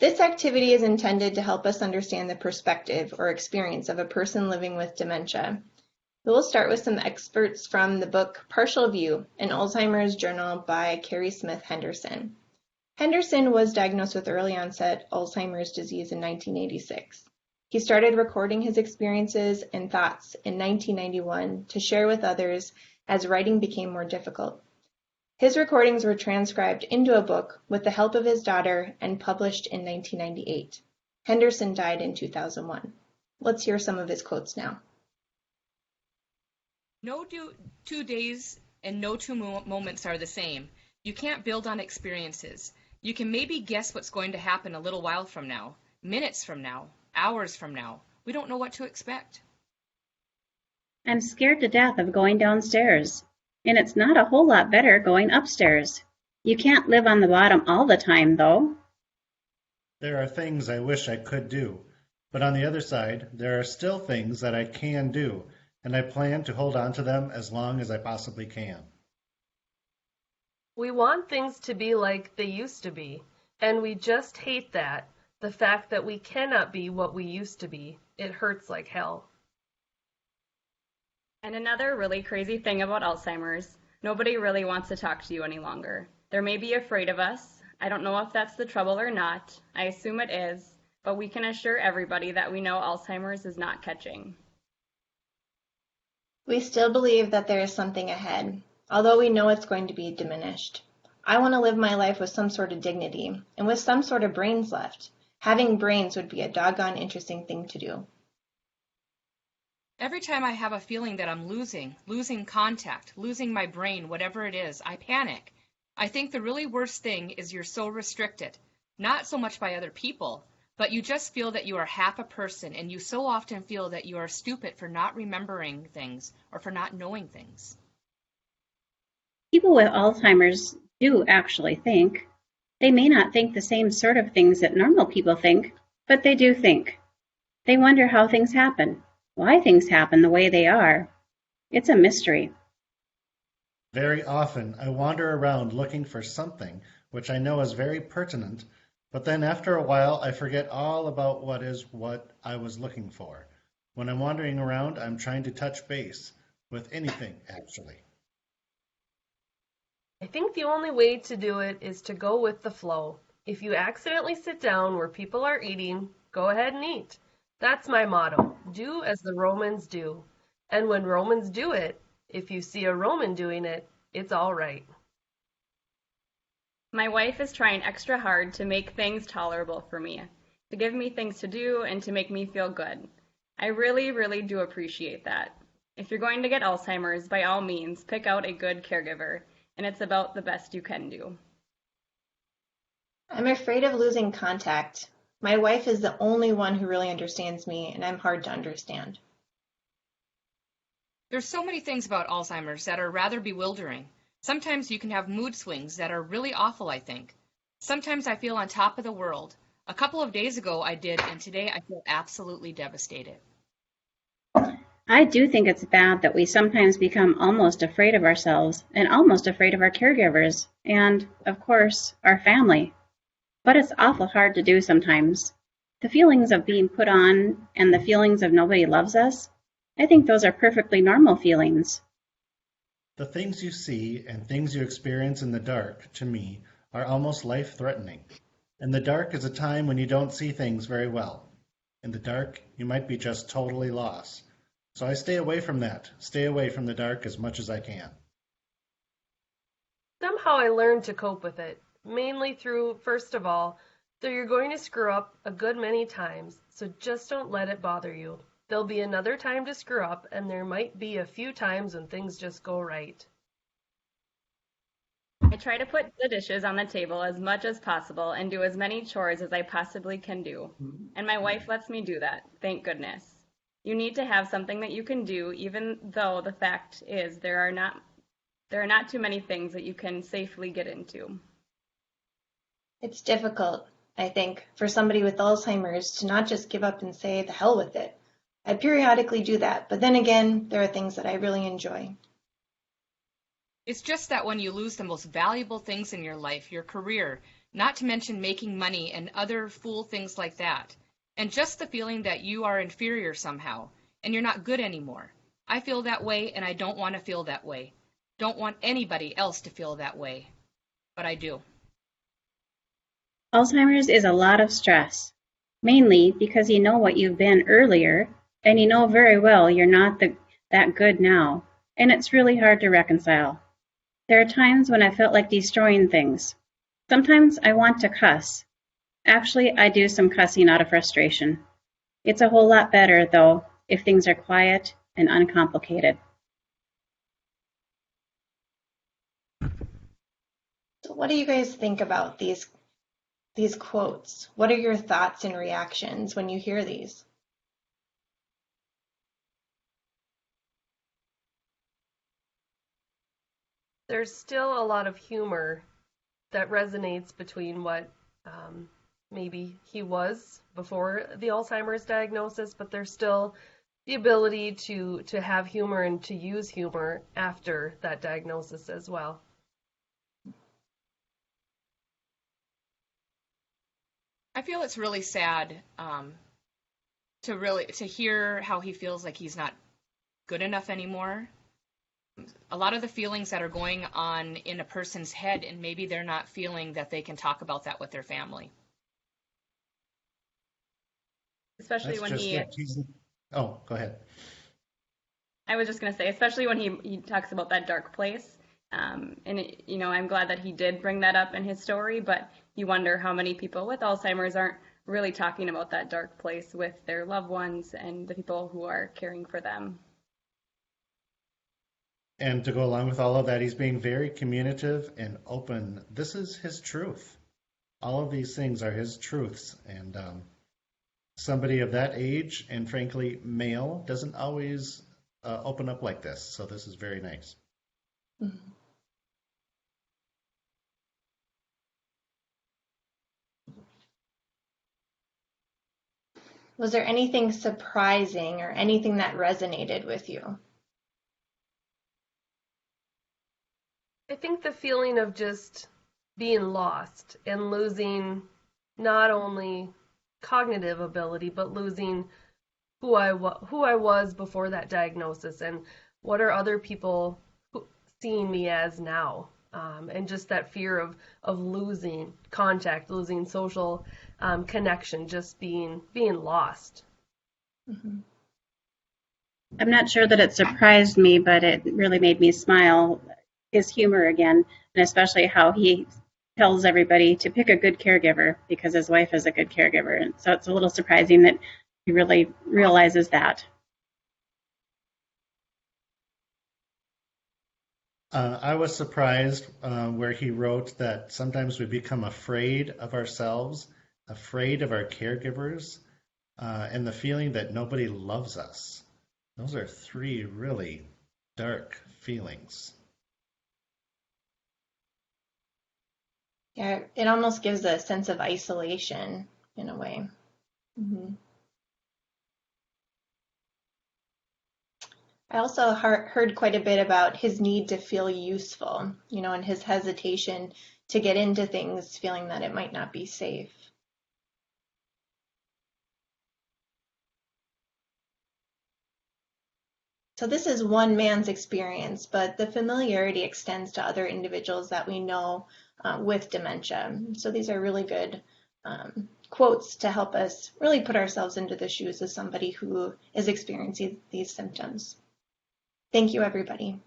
This activity is intended to help us understand the perspective or experience of a person living with dementia. We will start with some excerpts from the book Partial View, an Alzheimer's journal by Carrie Smith Henderson. Henderson was diagnosed with early onset Alzheimer's disease in 1986. He started recording his experiences and thoughts in 1991 to share with others as writing became more difficult. His recordings were transcribed into a book with the help of his daughter and published in 1998. Henderson died in 2001. Let's hear some of his quotes now. No 2 days and no two moments are the same. You can't build on experiences. You can maybe guess what's going to happen a little while from now, minutes from now, hours from now. We don't know what to expect. I'm scared to death of going downstairs, and it's not a whole lot better going upstairs. You can't live on the bottom all the time, though. There are things I wish I could do, but on the other side, there are still things that I can do, and I plan to hold on to them as long as I possibly can. We want things to be like they used to be, and we just hate that, the fact that we cannot be what we used to be. It hurts like hell. And another really crazy thing about Alzheimer's, nobody really wants to talk to you any longer. They may be afraid of us. I don't know if that's the trouble or not. I assume it is, but we can assure everybody that we know Alzheimer's is not catching. We still believe that there is something ahead, although we know it's going to be diminished. I want to live my life with some sort of dignity and with some sort of brains left. Having brains would be a doggone interesting thing to do. Every time I have a feeling that I'm losing contact, losing my brain, whatever it is, I panic. I think the really worst thing is you're so restricted, not so much by other people, but you just feel that you are half a person, and you so often feel that you are stupid for not remembering things or for not knowing things. People with Alzheimer's do actually think. They may not think the same sort of things that normal people think, but they do think. They wonder how things happen, why things happen the way they are. It's a mystery. Very often, I wander around looking for something which I know is very pertinent, but then after a while, I forget all about what I was looking for. When I'm wandering around, I'm trying to touch base with anything, actually. I think the only way to do it is to go with the flow. If you accidentally sit down where people are eating, go ahead and eat. That's my motto. Do as the Romans do. And when Romans do it, if you see a Roman doing it, it's all right. My wife is trying extra hard to make things tolerable for me, to give me things to do and to make me feel good. I really, really do appreciate that. If you're going to get Alzheimer's, by all means, pick out a good caregiver, and it's about the best you can do. I'm afraid of losing contact. My wife is the only one who really understands me, and I'm hard to understand. There's so many things about Alzheimer's that are rather bewildering. Sometimes you can have mood swings that are really awful, I think. Sometimes I feel on top of the world. A couple of days ago I did, and today I feel absolutely devastated. I do think it's bad that we sometimes become almost afraid of ourselves and almost afraid of our caregivers and, of course, our family. But it's awful hard to do sometimes. The feelings of being put on and the feelings of nobody loves us, I think those are perfectly normal feelings. The things you see and things you experience in the dark, to me, are almost life-threatening. And the dark is a time when you don't see things very well. In the dark, you might be just totally lost. So I stay away from that, stay away from the dark as much as I can. Somehow I learned to cope with it, mainly through, first of all, that you're going to screw up a good many times, so just don't let it bother you. There'll be another time to screw up, and there might be a few times when things just go right. I try to put the dishes on the table as much as possible and do as many chores as I possibly can do. And my wife lets me do that, thank goodness. You need to have something that you can do, even though the fact is there are not too many things that you can safely get into. It's difficult, I think, for somebody with Alzheimer's to not just give up and say, the hell with it. I periodically do that, but then again, there are things that I really enjoy. It's just that when you lose the most valuable things in your life, your career, not to mention making money and other fool things like that, and just the feeling that you are inferior somehow, and you're not good anymore. I feel that way, and I don't want to feel that way. Don't want anybody else to feel that way, but I do. Alzheimer's is a lot of stress, mainly because you know what you've been earlier, and you know very well you're not that good now, and it's really hard to reconcile. There are times when I felt like destroying things. Sometimes I want to cuss. Actually, I do some cussing out of frustration. It's a whole lot better, though, if things are quiet and uncomplicated. So what do you guys think about these quotes? What are your thoughts and reactions when you hear these? There's still a lot of humor that resonates between what maybe he was before the Alzheimer's diagnosis, but there's still the ability to have humor and to use humor after that diagnosis as well. I feel it's really sad to hear how he feels like he's not good enough anymore. A lot of the feelings that are going on in a person's head, and maybe they're not feeling that they can talk about that with their family. Especially That's when just he, it. Oh, go ahead. I was just going to say, especially when he talks about that dark place. I'm glad that he did bring that up in his story, but you wonder how many people with Alzheimer's aren't really talking about that dark place with their loved ones and the people who are caring for them. And to go along with all of that, he's being very communicative and open. This is his truth. All of these things are his truths. And somebody of that age, and frankly, male, doesn't always open up like this. So this is very nice. Mm-hmm. Was there anything surprising or anything that resonated with you? I think the feeling of just being lost and losing not only cognitive ability, but losing who I was before that diagnosis, and what are other people seeing me as now, and just that fear of losing contact, losing social connection, just being lost. Mm-hmm. I'm not sure that it surprised me, but it really made me smile. His humor again, and especially how he tells everybody to pick a good caregiver because his wife is a good caregiver. And so it's a little surprising that he really realizes that. I was surprised where he wrote that sometimes we become afraid of ourselves, afraid of our caregivers, and the feeling that nobody loves us. Those are three really dark feelings. Yeah, it almost gives a sense of isolation in a way. Mm-hmm. I also heard quite a bit about his need to feel useful, and his hesitation to get into things feeling that it might not be safe. So this is one man's experience, but the familiarity extends to other individuals that we know with dementia. So these are really good quotes to help us really put ourselves into the shoes of somebody who is experiencing these symptoms. Thank you, everybody.